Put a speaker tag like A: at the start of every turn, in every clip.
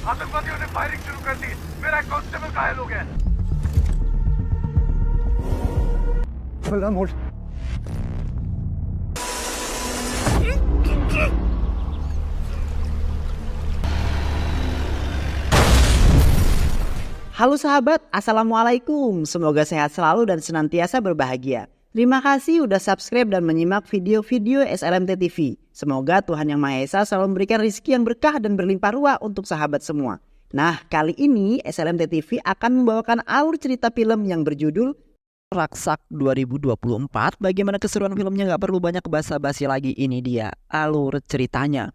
A: आतंकवादियों ने फायरिंग शुरू कर दी। मेरा एक कांस्टेबल घायल हो गया। Balram hold.
B: Halo sahabat, Assalamualaikum. Semoga sehat selalu dan senantiasa berbahagia. Terima kasih udah subscribe dan menyimak video-video SLMT TV. Semoga Tuhan Yang Maha Esa selalu memberikan rezeki yang berkah dan berlimpah ruah untuk sahabat semua. Nah, kali ini SLMT TV akan membawakan alur cerita film yang berjudul Raksak 2024. Bagaimana keseruan filmnya, gak perlu banyak basa-basi lagi. Ini dia alur ceritanya.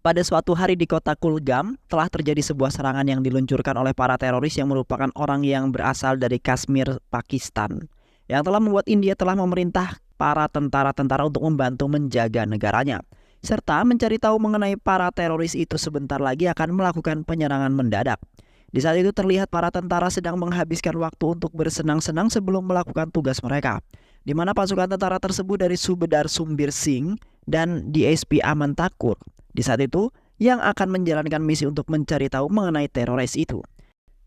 B: Pada suatu hari di kota Kulgam, telah terjadi sebuah serangan yang diluncurkan oleh para teroris yang merupakan orang yang berasal dari Kashmir, Pakistan, yang telah membuat India telah memerintah para tentara-tentara untuk membantu menjaga negaranya, serta mencari tahu mengenai para teroris itu sebentar lagi akan melakukan penyerangan mendadak. Di saat itu terlihat para tentara sedang menghabiskan waktu untuk bersenang-senang sebelum melakukan tugas mereka, di mana pasukan tentara tersebut dari Subedar Sumbir Singh dan DSP Aman Thakur di saat itu yang akan menjalankan misi untuk mencari tahu mengenai teroris itu.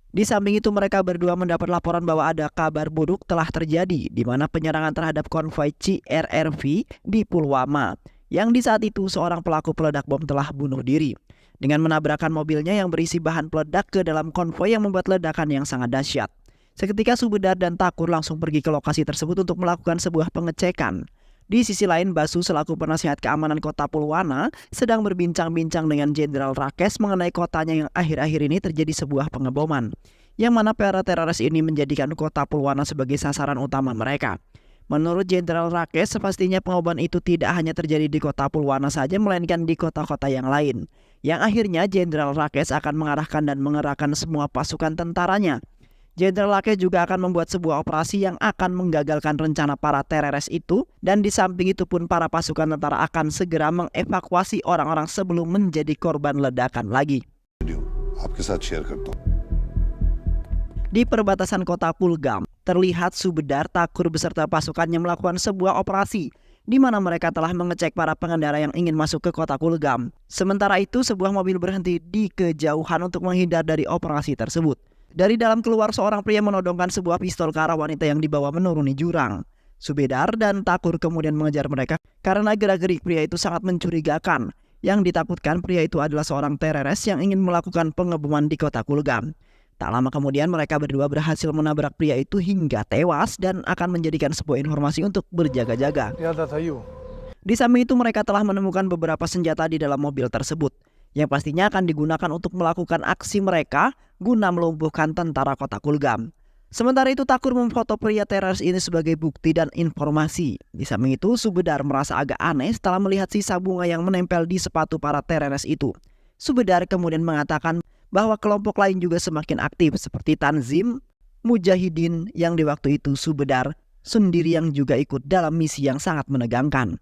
B: Di samping itu mereka berdua mendapat laporan bahwa ada kabar buruk telah terjadi di mana penyerangan terhadap konvoi CRRV di Pulwama, yang di saat itu seorang pelaku peledak bom telah bunuh diri dengan menabrakkan mobilnya yang berisi bahan peledak ke dalam konvoi yang membuat ledakan yang sangat dahsyat. Seketika Subedar dan Thakur langsung pergi ke lokasi tersebut untuk melakukan sebuah pengecekan. Di sisi lain, Basu selaku penasihat keamanan kota Pulwama sedang berbincang-bincang dengan Jenderal Rakesh mengenai kotanya yang akhir-akhir ini terjadi sebuah pengeboman, yang mana para teroris ini menjadikan kota Pulwama sebagai sasaran utama mereka. Menurut Jenderal Rakesh, sepastinya pengeboman itu tidak hanya terjadi di kota Pulwama saja, melainkan di kota-kota yang lain, yang akhirnya Jenderal Rakesh akan mengarahkan dan mengerahkan semua pasukan tentaranya. Jenderal Rakesh juga akan membuat sebuah operasi yang akan menggagalkan rencana para teroris itu, dan di samping itu pun para pasukan tentara akan segera mengevakuasi orang-orang sebelum menjadi korban ledakan lagi. Di perbatasan kota Kulgam, terlihat Subedar Thakur beserta pasukannya melakukan sebuah operasi di mana mereka telah mengecek para pengendara yang ingin masuk ke kota Kulgam. Sementara itu, sebuah mobil berhenti di kejauhan untuk menghindar dari operasi tersebut. Dari dalam keluar seorang pria menodongkan sebuah pistol ke arah wanita yang dibawa menuruni jurang. Subedar dan Thakur kemudian mengejar mereka karena gerak-gerik pria itu sangat mencurigakan. Yang ditakutkan pria itu adalah seorang teroris yang ingin melakukan pengeboman di kota Kulgam. Tak lama kemudian mereka berdua berhasil menabrak pria itu hingga tewas dan akan menjadikan sebuah informasi untuk berjaga-jaga. Di samping itu mereka telah menemukan beberapa senjata di dalam mobil tersebut, yang pastinya akan digunakan untuk melakukan aksi mereka guna melumpuhkan tentara kota Kulgam. Sementara itu Thakur memfoto pria teroris ini sebagai bukti dan informasi. Di samping itu Subedar merasa agak aneh setelah melihat sisa bunga yang menempel di sepatu para teroris itu. Subedar kemudian mengatakan bahwa kelompok lain juga semakin aktif seperti Tanzim Mujahidin, yang di waktu itu Subedar sendiri yang juga ikut dalam misi yang sangat menegangkan.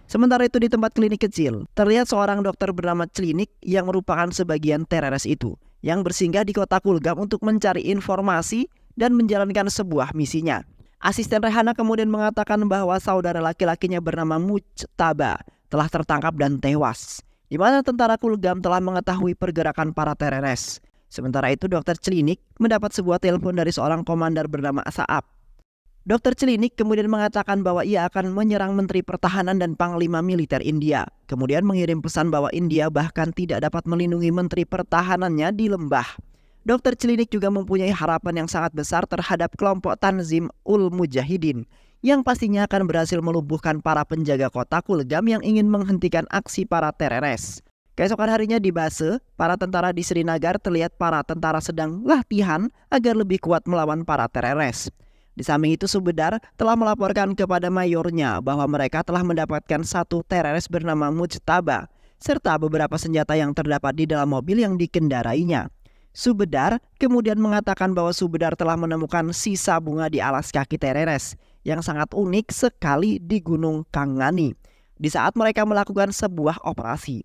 B: Sementara itu di tempat klinik kecil, terlihat seorang dokter bernama Klinik yang merupakan sebagian teroris itu, yang bersinggah di kota Kulgam untuk mencari informasi dan menjalankan sebuah misinya. Asisten Rehana kemudian mengatakan bahwa saudara laki-lakinya bernama Mujtaba telah tertangkap dan tewas, di mana tentara Kulgam telah mengetahui pergerakan para teroris. Sementara itu dokter Klinik mendapat sebuah telepon dari seorang komandar bernama Saab. Dokter Klinik kemudian mengatakan bahwa ia akan menyerang Menteri Pertahanan dan Panglima Militer India. Kemudian mengirim pesan bahwa India bahkan tidak dapat melindungi Menteri Pertahanannya di lembah. Dokter Klinik juga mempunyai harapan yang sangat besar terhadap kelompok Tanzim ul Mujahidin, yang pastinya akan berhasil melumpuhkan para penjaga kota Kulgam yang ingin menghentikan aksi para teroris. Keesokan harinya di base, para tentara di Srinagar terlihat para tentara sedang latihan agar lebih kuat melawan para teroris. Di samping itu Subedar telah melaporkan kepada mayornya bahwa mereka telah mendapatkan satu teroris bernama Mujtaba serta beberapa senjata yang terdapat di dalam mobil yang dikendarainya. Subedar kemudian mengatakan bahwa Subedar telah menemukan sisa bunga di alas kaki teroris yang sangat unik sekali di Gunung Kangani di saat mereka melakukan sebuah operasi.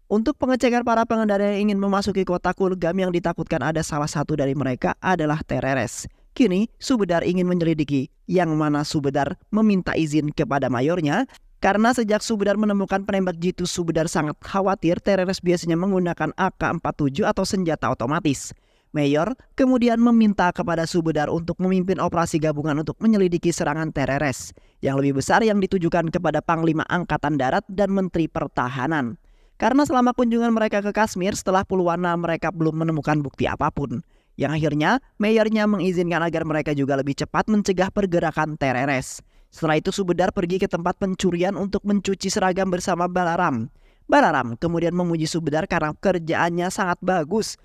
B: Untuk pengecekan para pengendara yang ingin memasuki kota Kulgam yang ditakutkan ada salah satu dari mereka adalah teroris. Kini, Subedar ingin menyelidiki yang mana Subedar meminta izin kepada mayornya karena sejak Subedar menemukan penembak jitu, Subedar sangat khawatir teroris biasanya menggunakan AK-47 atau senjata otomatis. Mayor kemudian meminta kepada Subedar untuk memimpin operasi gabungan untuk menyelidiki serangan teroris yang lebih besar yang ditujukan kepada Panglima Angkatan Darat dan Menteri Pertahanan. Karena selama kunjungan mereka ke Kashmir setelah Pulwana mereka belum menemukan bukti apapun. Yang akhirnya mayornya mengizinkan agar mereka juga lebih cepat mencegah pergerakan teroris. Setelah itu Subedar pergi ke tempat pencurian untuk mencuci seragam bersama Balaram. Balaram kemudian memuji Subedar karena kerjaannya sangat bagus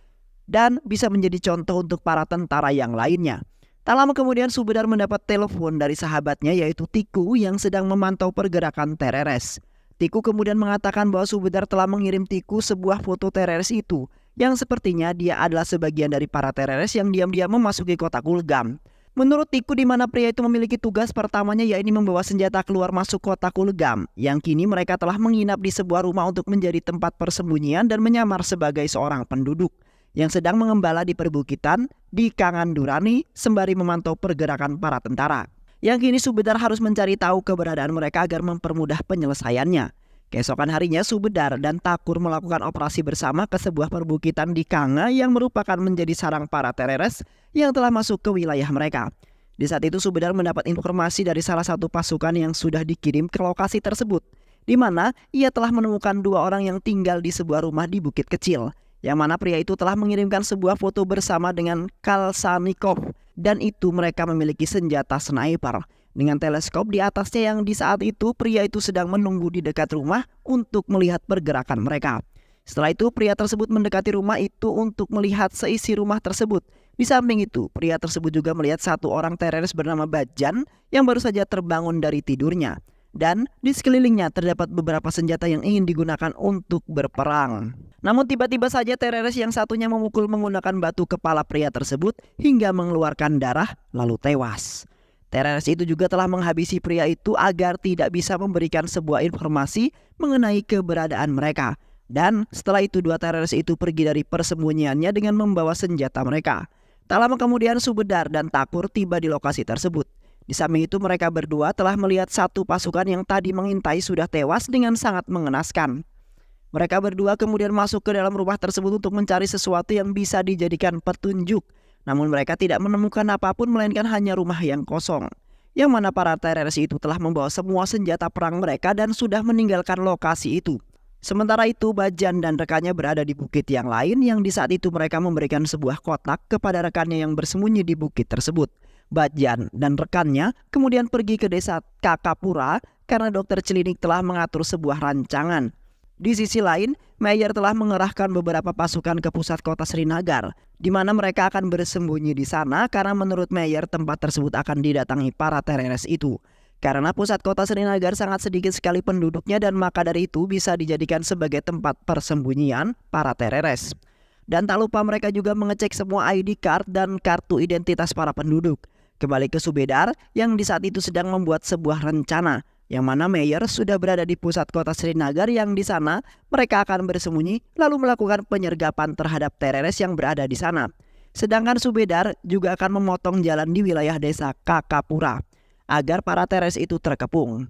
B: dan bisa menjadi contoh untuk para tentara yang lainnya. Tak lama kemudian Subedar mendapat telepon dari sahabatnya yaitu Tiku yang sedang memantau pergerakan teroris. Tiku kemudian mengatakan bahwa Subedar telah mengirim Tiku sebuah foto teroris itu yang sepertinya dia adalah sebagian dari para teroris yang diam-diam memasuki kota Kulgam. Menurut Tiku, di mana pria itu memiliki tugas pertamanya yakni membawa senjata keluar masuk kota Kulgam, yang kini mereka telah menginap di sebuah rumah untuk menjadi tempat persembunyian dan menyamar sebagai seorang penduduk yang sedang mengembala di perbukitan di Kangandurani sembari memantau pergerakan para tentara. Yang kini Subedar harus mencari tahu keberadaan mereka agar mempermudah penyelesaiannya. Keesokan harinya Subedar dan Takur melakukan operasi bersama ke sebuah perbukitan di Kanga yang merupakan menjadi sarang para teroris yang telah masuk ke wilayah mereka. Di saat itu Subedar mendapat informasi dari salah satu pasukan yang sudah dikirim ke lokasi tersebut, di mana ia telah menemukan 2 orang yang tinggal di sebuah rumah di bukit kecil, yang mana pria itu telah mengirimkan sebuah foto bersama dengan Kalsanikov, dan itu mereka memiliki senjata sniper dengan teleskop di atasnya yang di saat itu pria itu sedang menunggu di dekat rumah untuk melihat pergerakan mereka. Setelah itu pria tersebut mendekati rumah itu untuk melihat seisi rumah tersebut. Di samping itu pria tersebut juga melihat satu orang teroris bernama Bajan yang baru saja terbangun dari tidurnya. Dan di sekelilingnya terdapat beberapa senjata yang ingin digunakan untuk berperang. Namun tiba-tiba saja teroris yang satunya memukul menggunakan batu kepala pria tersebut hingga mengeluarkan darah lalu tewas. Teroris itu juga telah menghabisi pria itu agar tidak bisa memberikan sebuah informasi mengenai keberadaan mereka. Dan setelah itu 2 teroris itu pergi dari persembunyiannya dengan membawa senjata mereka. Tak lama kemudian Subedar dan Takur tiba di lokasi tersebut. Di samping itu mereka berdua telah melihat satu pasukan yang tadi mengintai sudah tewas dengan sangat mengenaskan. Mereka berdua kemudian masuk ke dalam rumah tersebut untuk mencari sesuatu yang bisa dijadikan petunjuk. Namun mereka tidak menemukan apapun melainkan hanya rumah yang kosong. Yang mana para teroris itu telah membawa semua senjata perang mereka dan sudah meninggalkan lokasi itu. Sementara itu Bajan dan rekannya berada di bukit yang lain yang di saat itu mereka memberikan sebuah kotak kepada rekannya yang bersembunyi di bukit tersebut. Bajan dan rekannya kemudian pergi ke desa Kakapura karena dokter klinik telah mengatur sebuah rancangan. Di sisi lain, Mayor telah mengerahkan beberapa pasukan ke pusat kota Srinagar, di mana mereka akan bersembunyi di sana karena menurut Mayor tempat tersebut akan didatangi para teroris itu. Karena pusat kota Srinagar sangat sedikit sekali penduduknya dan maka dari itu bisa dijadikan sebagai tempat persembunyian para teroris. Dan tak lupa mereka juga mengecek semua ID card dan kartu identitas para penduduk. Kembali ke Subedar yang di saat itu sedang membuat sebuah rencana, yang mana Mayor sudah berada di pusat kota Srinagar yang di sana mereka akan bersembunyi lalu melakukan penyergapan terhadap teroris yang berada di sana. Sedangkan Subedar juga akan memotong jalan di wilayah desa Kakapura agar para teroris itu terkepung.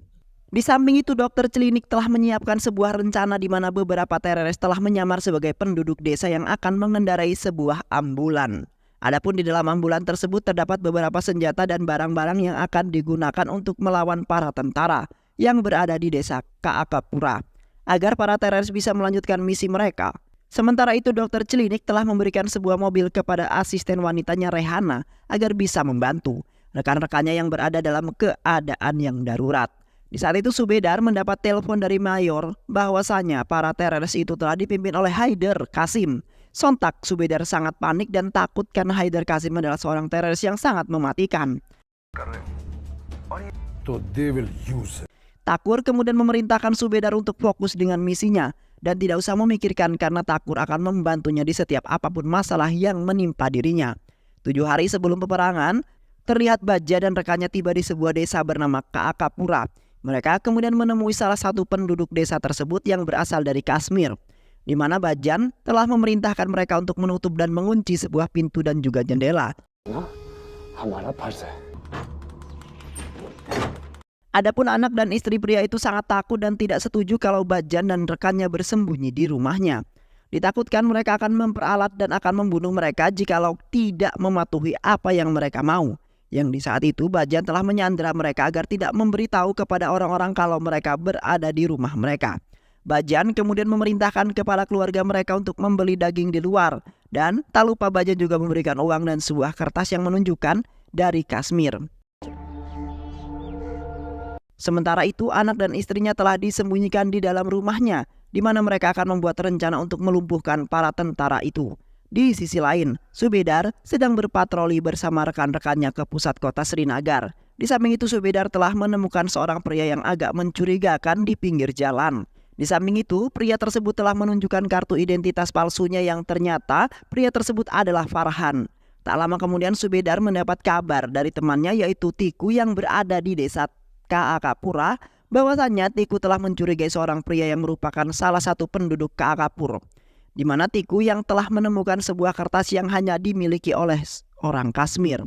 B: Di samping itu dokter klinik telah menyiapkan sebuah rencana di mana beberapa teroris telah menyamar sebagai penduduk desa yang akan mengendarai sebuah ambulan. Adapun di dalam ambulan tersebut terdapat beberapa senjata dan barang-barang yang akan digunakan untuk melawan para tentara yang berada di desa Kakapura agar para teroris bisa melanjutkan misi mereka. Sementara itu dokter klinik telah memberikan sebuah mobil kepada asisten wanitanya Rehana agar bisa membantu rekan-rekannya yang berada dalam keadaan yang darurat. Di saat itu Subedar mendapat telepon dari Mayor bahwasanya para teroris itu telah dipimpin oleh Haider Kasim. Sontak Subedar sangat panik dan takut karena Haider Kasim adalah seorang teroris yang sangat mematikan. Takur kemudian memerintahkan Subedar untuk fokus dengan misinya dan tidak usah memikirkan karena Takur akan membantunya di setiap apapun masalah yang menimpa dirinya. 7 hari sebelum peperangan, terlihat Baja dan rekannya tiba di sebuah desa bernama Kakapura. Mereka kemudian menemui salah satu penduduk desa tersebut yang berasal dari Kashmir. di mana Bajan telah memerintahkan mereka untuk menutup dan mengunci sebuah pintu dan juga jendela. Adapun anak dan istri pria itu sangat takut dan tidak setuju kalau Bajan dan rekannya bersembunyi di rumahnya. Ditakutkan mereka akan memperalat dan akan membunuh mereka jikalau tidak mematuhi apa yang mereka mau. Yang di saat itu Bajan telah menyandera mereka agar tidak memberitahu kepada orang-orang kalau mereka berada di rumah mereka. Bajan kemudian memerintahkan kepala keluarga mereka untuk membeli daging di luar. Dan tak lupa Bajan juga memberikan uang dan sebuah kertas yang menunjukkan dari Kashmir. Sementara itu anak dan istrinya telah disembunyikan di dalam rumahnya, di mana mereka akan membuat rencana untuk melumpuhkan para tentara itu. Di sisi lain, Subedar sedang berpatroli bersama rekan-rekannya ke pusat kota Srinagar. Di samping itu Subedar telah menemukan seorang pria yang agak mencurigakan di pinggir jalan. Di samping itu, pria tersebut telah menunjukkan kartu identitas palsunya yang ternyata pria tersebut adalah Farhan. Tak lama kemudian Subedar mendapat kabar dari temannya yaitu Tiku yang berada di desa Kaakapura, bahwasannya Tiku telah mencurigai seorang pria yang merupakan salah satu penduduk Kaakapur, di mana Tiku yang telah menemukan sebuah kertas yang hanya dimiliki oleh orang Kashmir.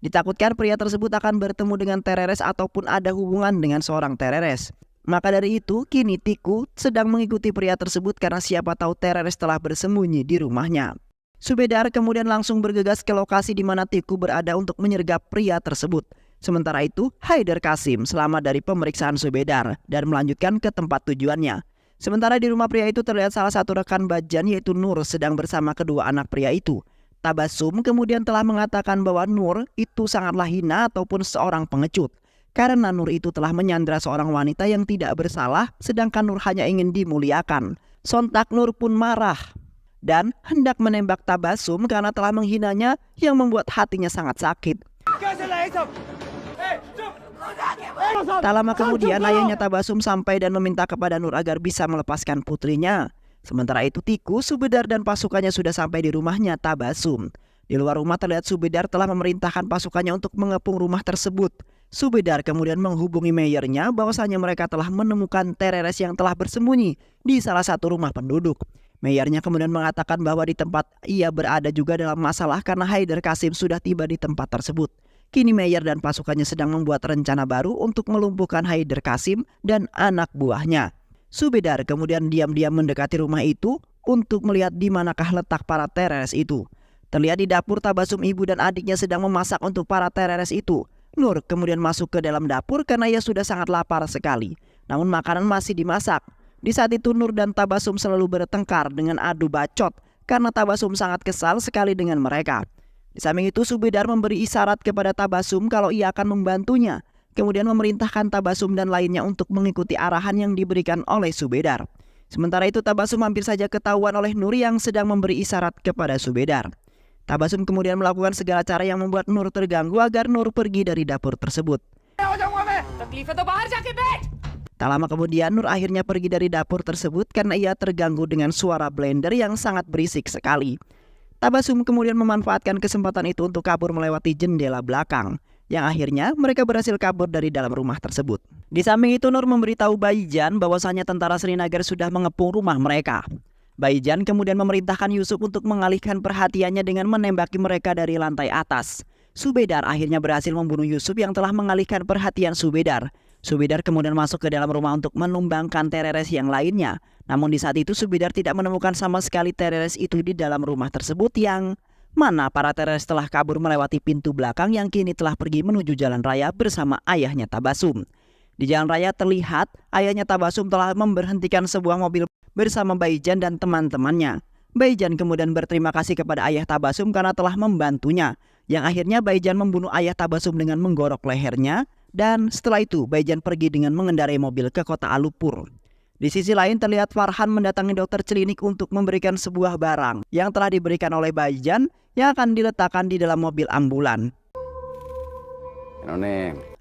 B: Ditakutkan pria tersebut akan bertemu dengan teroris ataupun ada hubungan dengan seorang teroris. Maka dari itu, kini Tiku sedang mengikuti pria tersebut karena siapa tahu teroris telah bersembunyi di rumahnya. Subedar kemudian langsung bergegas ke lokasi di mana Tiku berada untuk menyergap pria tersebut. Sementara itu, Haider Kasim selamat dari pemeriksaan Subedar dan melanjutkan ke tempat tujuannya. Sementara di rumah pria itu terlihat salah satu rekan Bajan yaitu Nur sedang bersama kedua anak pria itu. Tabasum kemudian telah mengatakan bahwa Nur itu sangatlah hina ataupun seorang pengecut. Karena Nur itu telah menyandera seorang wanita yang tidak bersalah sedangkan Nur hanya ingin dimuliakan. Sontak Nur pun marah dan hendak menembak Tabasum karena telah menghinanya yang membuat hatinya sangat sakit. Tak lama kemudian ayahnya Tabasum sampai dan meminta kepada Nur agar bisa melepaskan putrinya. Sementara itu Tiku, Subedar dan pasukannya sudah sampai di rumahnya Tabasum. Di luar rumah terlihat Subedar telah memerintahkan pasukannya untuk mengepung rumah tersebut. Subedar kemudian menghubungi mayornya bahwasanya mereka telah menemukan teroris yang telah bersembunyi di salah satu rumah penduduk. Mayornya kemudian mengatakan bahwa di tempat ia berada juga dalam masalah karena Haider Kasim sudah tiba di tempat tersebut. Kini Mayor dan pasukannya sedang membuat rencana baru untuk melumpuhkan Haider Kasim dan anak buahnya. Subedar kemudian diam-diam mendekati rumah itu untuk melihat di manakah letak para teroris itu. Terlihat di dapur Tabasum ibu dan adiknya sedang memasak untuk para teroris itu. Nur kemudian masuk ke dalam dapur karena ia sudah sangat lapar sekali. Namun makanan masih dimasak. Di saat itu Nur dan Tabasum selalu bertengkar dengan adu bacot karena Tabasum sangat kesal sekali dengan mereka. Di samping itu Subedar memberi isyarat kepada Tabasum kalau ia akan membantunya. Kemudian memerintahkan Tabasum dan lainnya untuk mengikuti arahan yang diberikan oleh Subedar. Sementara itu Tabasum hampir saja ketahuan oleh Nur yang sedang memberi isyarat kepada Subedar. Tabasum kemudian melakukan segala cara yang membuat Nur terganggu agar Nur pergi dari dapur tersebut. Tak lama kemudian Nur akhirnya pergi dari dapur tersebut karena ia terganggu dengan suara blender yang sangat berisik sekali. Tabasum kemudian memanfaatkan kesempatan itu untuk kabur melewati jendela belakang, yang akhirnya mereka berhasil kabur dari dalam rumah tersebut. Di samping itu Nur memberitahu Baijan bahwasanya tentara Srinagar sudah mengepung rumah mereka. Baijan kemudian memerintahkan Yusuf untuk mengalihkan perhatiannya dengan menembaki mereka dari lantai atas. Subedar akhirnya berhasil membunuh Yusuf yang telah mengalihkan perhatian Subedar. Subedar kemudian masuk ke dalam rumah untuk menumbangkan teroris yang lainnya. Namun di saat itu Subedar tidak menemukan sama sekali teroris itu di dalam rumah tersebut yang mana para teroris telah kabur melewati pintu belakang yang kini telah pergi menuju jalan raya bersama ayahnya Tabasum. Di jalan raya terlihat ayahnya Tabasum telah memberhentikan sebuah mobil bersama Baijan dan teman-temannya. Baijan kemudian berterima kasih kepada ayah Tabasum karena telah membantunya. Yang akhirnya Baijan membunuh ayah Tabasum dengan menggorok lehernya. Dan setelah itu Baijan pergi dengan mengendarai mobil ke kota Alupur. Di sisi lain terlihat Farhan mendatangi dokter klinik untuk memberikan sebuah barang yang telah diberikan oleh Baijan yang akan diletakkan di dalam mobil ambulan.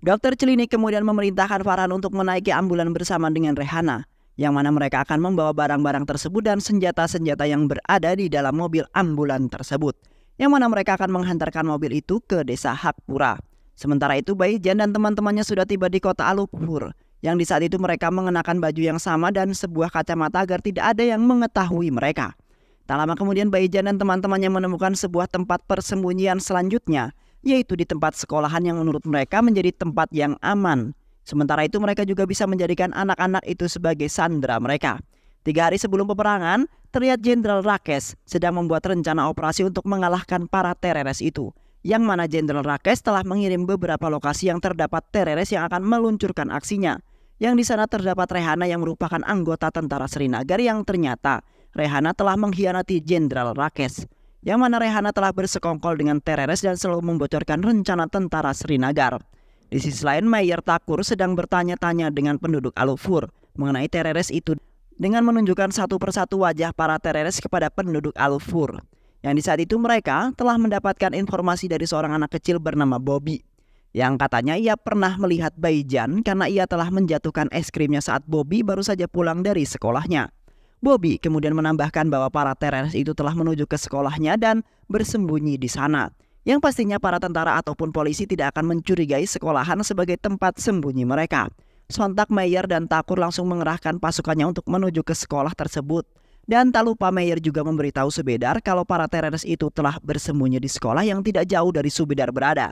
B: Dokter klinik kemudian memerintahkan Farhan untuk menaiki ambulan bersama dengan Rehana, yang mana mereka akan membawa barang-barang tersebut dan senjata-senjata yang berada di dalam mobil ambulan tersebut, yang mana mereka akan menghantarkan mobil itu ke desa Hakpura. Sementara itu Baijan dan teman-temannya sudah tiba di kota Alupur, yang di saat itu mereka mengenakan baju yang sama dan sebuah kacamata agar tidak ada yang mengetahui mereka. Tak lama kemudian Baijan dan teman-temannya menemukan sebuah tempat persembunyian selanjutnya, yaitu di tempat sekolahan yang menurut mereka menjadi tempat yang aman. Sementara itu mereka juga bisa menjadikan anak-anak itu sebagai sandera mereka. 3 hari sebelum peperangan, terlihat Jenderal Rakesh sedang membuat rencana operasi untuk mengalahkan para teroris itu. Yang mana Jenderal Rakesh telah mengirim beberapa lokasi yang terdapat teroris yang akan meluncurkan aksinya. Yang di sana terdapat Rehana yang merupakan anggota tentara Srinagar yang ternyata Rehana telah mengkhianati Jenderal Rakesh. Yang mana Rehana telah bersekongkol dengan teroris dan selalu membocorkan rencana tentara Srinagar. Di sisi lain, Mayor Thakur sedang bertanya-tanya dengan penduduk Alufur mengenai teroris itu dengan menunjukkan satu persatu wajah para teroris kepada penduduk Alufur. Yang di saat itu mereka telah mendapatkan informasi dari seorang anak kecil bernama Bobby. Yang katanya ia pernah melihat Baijan karena ia telah menjatuhkan es krimnya saat Bobby baru saja pulang dari sekolahnya. Bobby kemudian menambahkan bahwa para teroris itu telah menuju ke sekolahnya dan bersembunyi di sana. Yang pastinya para tentara ataupun polisi tidak akan mencurigai sekolahan sebagai tempat sembunyi mereka. Sontak Mayor dan Thakur langsung mengerahkan pasukannya untuk menuju ke sekolah tersebut. Dan tak lupa Mayor juga memberitahu Subedar kalau para teroris itu telah bersembunyi di sekolah yang tidak jauh dari Subedar berada.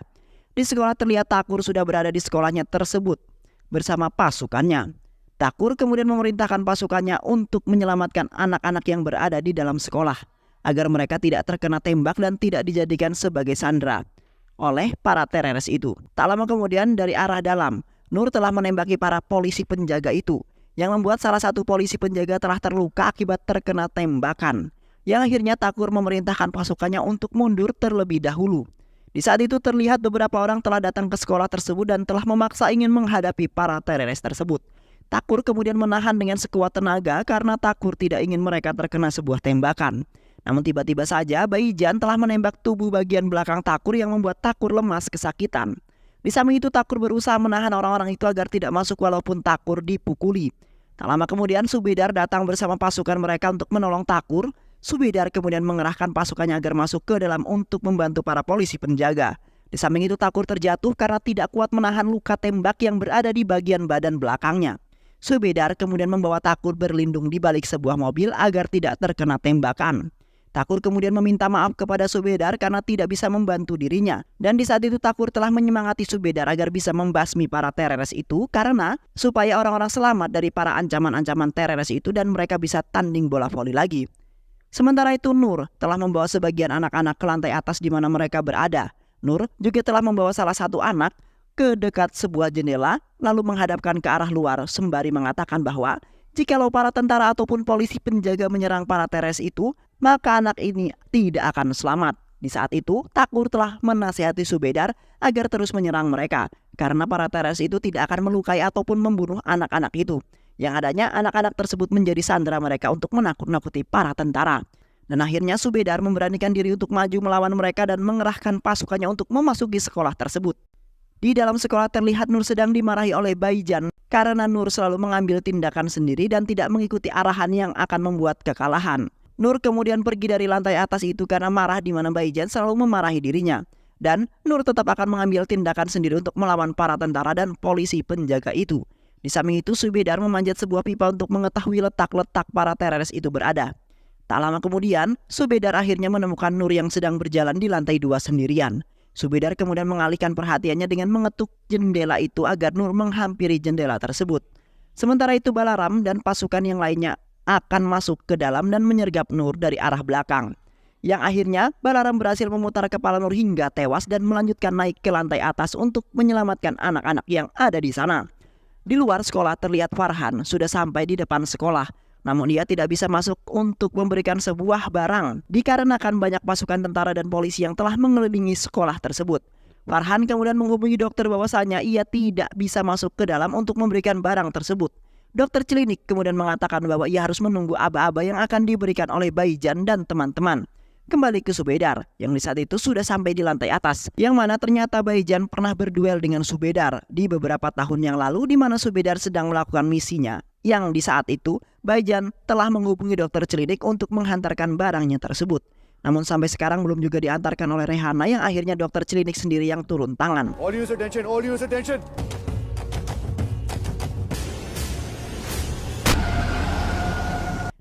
B: Di sekolah terlihat Thakur sudah berada di sekolahnya tersebut bersama pasukannya. Thakur kemudian memerintahkan pasukannya untuk menyelamatkan anak-anak yang berada di dalam sekolah agar mereka tidak terkena tembak dan tidak dijadikan sebagai sandera oleh para teroris itu. Tak lama kemudian dari arah dalam, Nur telah menembaki para polisi penjaga itu, yang membuat salah satu polisi penjaga telah terluka akibat terkena tembakan. Yang akhirnya Thakur memerintahkan pasukannya untuk mundur terlebih dahulu. Di saat itu terlihat beberapa orang telah datang ke sekolah tersebut dan telah memaksa ingin menghadapi para teroris tersebut. Thakur kemudian menahan dengan sekuat tenaga karena Thakur tidak ingin mereka terkena sebuah tembakan. Namun tiba-tiba saja Baijan telah menembak tubuh bagian belakang Thakur yang membuat Thakur lemas kesakitan. Di samping itu Thakur berusaha menahan orang-orang itu agar tidak masuk walaupun Thakur dipukuli. Tak lama kemudian Subedar datang bersama pasukan mereka untuk menolong Thakur. Subedar kemudian mengerahkan pasukannya agar masuk ke dalam untuk membantu para polisi penjaga. Di samping itu Thakur terjatuh karena tidak kuat menahan luka tembak yang berada di bagian badan belakangnya. Subedar kemudian membawa Thakur berlindung di balik sebuah mobil agar tidak terkena tembakan. Thakur kemudian meminta maaf kepada Subedar karena tidak bisa membantu dirinya. Dan di saat itu Thakur telah menyemangati Subedar agar bisa membasmi para teroris itu karena supaya orang-orang selamat dari para ancaman-ancaman teroris itu dan mereka bisa tanding bola voli lagi. Sementara itu Nur telah membawa sebagian anak-anak ke lantai atas di mana mereka berada. Nur juga telah membawa salah satu anak ke dekat sebuah jendela lalu menghadapkan ke arah luar sembari mengatakan bahwa jikalau para tentara ataupun polisi penjaga menyerang para teroris itu, maka anak ini tidak akan selamat. Di saat itu, Thakur telah menasihati Subedar agar terus menyerang mereka, karena para teroris itu tidak akan melukai ataupun membunuh anak-anak itu. Yang adanya anak-anak tersebut menjadi sandera mereka untuk menakut-nakuti para tentara. Dan akhirnya Subedar memberanikan diri untuk maju melawan mereka dan mengerahkan pasukannya untuk memasuki sekolah tersebut. Di dalam sekolah terlihat Nur sedang dimarahi oleh Baijan karena Nur selalu mengambil tindakan sendiri dan tidak mengikuti arahan yang akan membuat kekalahan. Nur kemudian pergi dari lantai atas itu karena marah di mana Baijan selalu memarahi dirinya. Dan Nur tetap akan mengambil tindakan sendiri untuk melawan para tentara dan polisi penjaga itu. Di samping itu Subedar memanjat sebuah pipa untuk mengetahui letak-letak para teroris itu berada. Tak lama kemudian, Subedar akhirnya menemukan Nur yang sedang berjalan di lantai 2 sendirian. Subedar kemudian mengalihkan perhatiannya dengan mengetuk jendela itu agar Nur menghampiri jendela tersebut. Sementara itu Balaram dan pasukan yang lainnya akan masuk ke dalam dan menyergap Nur dari arah belakang. Yang akhirnya Balaram berhasil memutar kepala Nur hingga tewas dan melanjutkan naik ke lantai atas untuk menyelamatkan anak-anak yang ada di sana. Di luar sekolah terlihat Farhan sudah sampai di depan sekolah. Namun dia tidak bisa masuk untuk memberikan sebuah barang dikarenakan banyak pasukan tentara dan polisi yang telah mengelilingi sekolah tersebut. Farhan kemudian menghubungi dokter bahwasanya ia tidak bisa masuk ke dalam untuk memberikan barang tersebut. Dokter klinik kemudian mengatakan bahwa ia harus menunggu aba-aba yang akan diberikan oleh Baijan dan teman-teman. Kembali ke Subedar yang di saat itu sudah sampai di lantai atas, yang mana ternyata Baijan pernah berduel dengan Subedar di beberapa tahun yang lalu di mana Subedar sedang melakukan misinya. Yang di saat itu Baijan telah menghubungi dokter klinik untuk menghantarkan barangnya tersebut. Namun sampai sekarang belum juga diantarkan oleh Rehana yang akhirnya dokter klinik sendiri yang turun tangan.
A: All units attention, all units attention.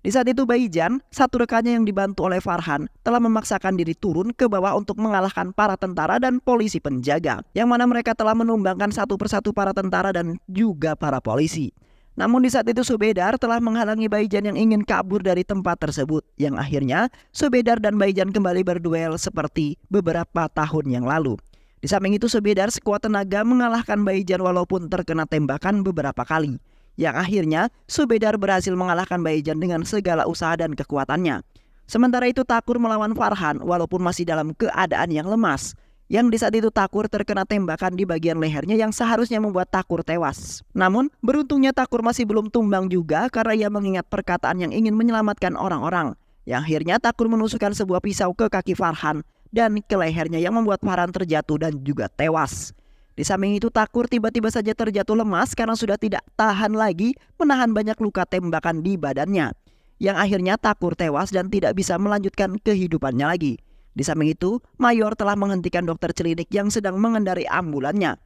B: Di saat itu Baijan, satu rekannya yang dibantu oleh Farhan, telah memaksakan diri turun ke bawah untuk mengalahkan para tentara dan polisi penjaga, yang mana mereka telah menumbangkan satu persatu para tentara dan juga para polisi. Namun di saat itu Subedar telah menghalangi Baijan yang ingin kabur dari tempat tersebut, yang akhirnya Subedar dan Baijan kembali berduel seperti beberapa tahun yang lalu. Di samping itu Subedar sekuat tenaga mengalahkan Baijan walaupun terkena tembakan beberapa kali, yang akhirnya Subedar berhasil mengalahkan Baijan dengan segala usaha dan kekuatannya. Sementara itu Takur melawan Farhan walaupun masih dalam keadaan yang lemas, yang di saat itu Takur terkena tembakan di bagian lehernya yang seharusnya membuat Takur tewas. Namun beruntungnya Takur masih belum tumbang juga karena ia mengingat perkataan yang ingin menyelamatkan orang-orang, yang akhirnya Takur menusukkan sebuah pisau ke kaki Farhan dan ke lehernya yang membuat Farhan terjatuh dan juga tewas. Di samping itu Takur tiba-tiba saja terjatuh lemas karena sudah tidak tahan lagi menahan banyak luka tembakan di badannya, yang akhirnya Takur tewas dan tidak bisa melanjutkan kehidupannya lagi. Di samping itu Mayor telah menghentikan dokter klinik yang sedang mengendari ambulannya.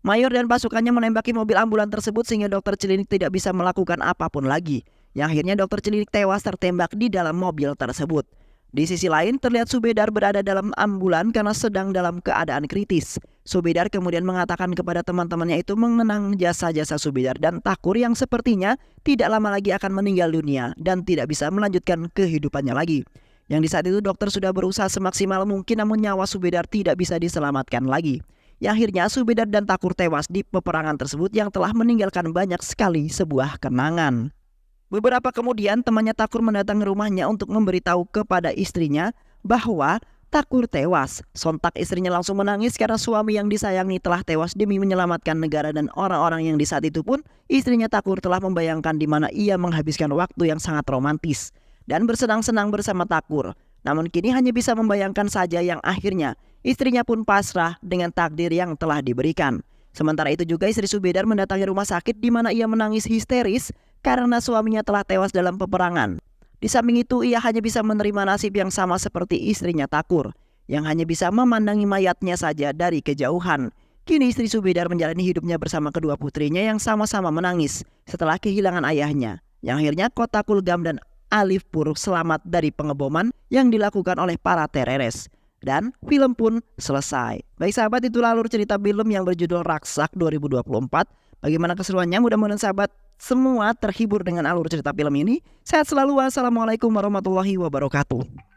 B: Mayor dan pasukannya menembaki mobil ambulan tersebut sehingga dokter klinik tidak bisa melakukan apapun lagi, yang akhirnya dokter klinik tewas tertembak di dalam mobil tersebut. Di sisi lain, terlihat Subedar berada dalam ambulan karena sedang dalam keadaan kritis. Subedar kemudian mengatakan kepada teman-temannya itu mengenang jasa-jasa Subedar dan Takur yang sepertinya tidak lama lagi akan meninggal dunia dan tidak bisa melanjutkan kehidupannya lagi. Yang di saat itu dokter sudah berusaha semaksimal mungkin namun nyawa Subedar tidak bisa diselamatkan lagi. Yang akhirnya Subedar dan Takur tewas di peperangan tersebut yang telah meninggalkan banyak sekali sebuah kenangan. Beberapa kemudian temannya Takur mendatangi rumahnya untuk memberitahu kepada istrinya bahwa Takur tewas. Sontak istrinya langsung menangis karena suami yang disayangi telah tewas demi menyelamatkan negara dan orang-orang yang di saat itu pun istrinya Takur telah membayangkan di mana ia menghabiskan waktu yang sangat romantis dan bersenang-senang bersama Takur. Namun kini hanya bisa membayangkan saja yang akhirnya istrinya pun pasrah dengan takdir yang telah diberikan. Sementara itu juga istri Subedar mendatangi rumah sakit di mana ia menangis histeris karena suaminya telah tewas dalam peperangan. Di samping itu ia hanya bisa menerima nasib yang sama seperti istrinya Takur, yang hanya bisa memandangi mayatnya saja dari kejauhan. Kini istri Subedar menjalani hidupnya bersama kedua putrinya yang sama-sama menangis setelah kehilangan ayahnya, yang akhirnya kota Kulgam dan Alif Pur selamat dari pengeboman yang dilakukan oleh para teroris. Dan film pun selesai. Baik sahabat, itulah alur cerita film yang berjudul Raksak 2024. Bagaimana keseruannya? Mudah-mudahan sahabat semua terhibur dengan alur cerita film ini. Sehat selalu. Wassalamualaikum warahmatullahi wabarakatuh.